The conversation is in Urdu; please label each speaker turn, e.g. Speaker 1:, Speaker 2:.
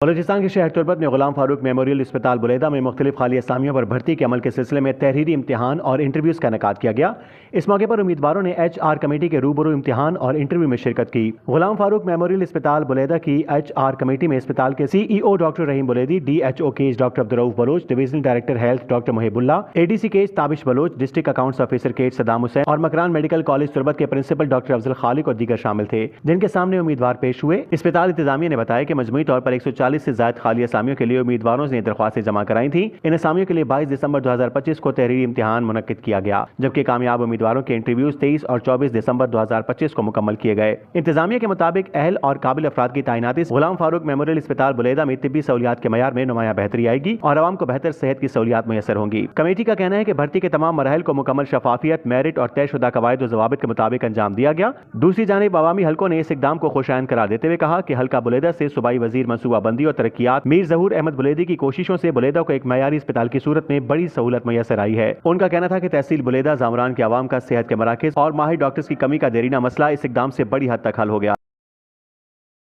Speaker 1: بلوچستان کے شہر تربت میں غلام فاروق میموریل اسپتال بلیدہ میں مختلف خالی اسامیوں پر بھرتی کے عمل کے سلسلے میں تحریری امتحان اور انٹرویوز کا انعقاد کیا گیا۔ اس موقع پر امیدواروں نے ایچ آر کمیٹی کے روبرو امتحان اور انٹرویو میں شرکت کی۔ غلام فاروق میموریل اسپتال بلیدہ کی ایچ آر کمیٹی میں اسپتال کے C E O doctor Rahim Buledi, D H O Kech doctor Abdul Rauf Baloch, divisional director health doctor Mohibullah, A D C Kech Tabish Baloch, district accounts officer Kech Saddam Hussain اور مکران میڈیکل کالج تربت کے پرنسپل ڈاکٹر افضل خالق اور دیگر شامل تھے، جن کے سامنے امیدوار پیش ہوئے۔ اسپتال انتظامیہ نے بتایا کہ مجموعی طور پر 140 سے زائد خالی اسامیوں کے لیے امیدواروں نے درخواستیں جمع کرائی تھیں۔ ان اسامیوں کے لیے 22 دسمبر 2025 کو تحریری امتحان منعقد کیا گیا، جبکہ کامیاب امیدواروں کے انٹرویوز 23 اور 24 دسمبر 2025 کو مکمل کیے گئے۔ انتظامیہ کے مطابق اہل اور قابل افراد کی تعیناتی سے غلام فاروق میموریل اسپتال بلیدہ میں طبی سہولیات کے معیار میں نمایاں بہتری آئے گی اور عوام کو بہتر صحت کی سہولیات میسر ہوں گی۔ کمیٹی کا کہنا ہے کہ بھرتی کے تمام مراحل کو مکمل شفافیت، میرٹ اور طے شدہ قواعد و ضوابط کے مطابق انجام دیا گیا۔ دوسری جانب عوامی حلقوں نے اس اقدام کو خوش آئند قرار دیتے ہوئے کہا کہ حلقہ بلیدہ سے صوبائی وزیر منصوبہ بندی اور ترقیات میر ظہور احمد بلیدی کی کوششوں سے بلیدہ کو ایک معیاری اسپتال کی صورت میں بڑی سہولت میسر آئی ہے۔ ان کا کہنا تھا کہ تحصیل بلیدہ، زامران کے عوام کا صحت کے مراکز اور ماہر ڈاکٹرز کی کمی کا دیرینہ مسئلہ اس اقدام سے بڑی حد تک حل ہو گیا۔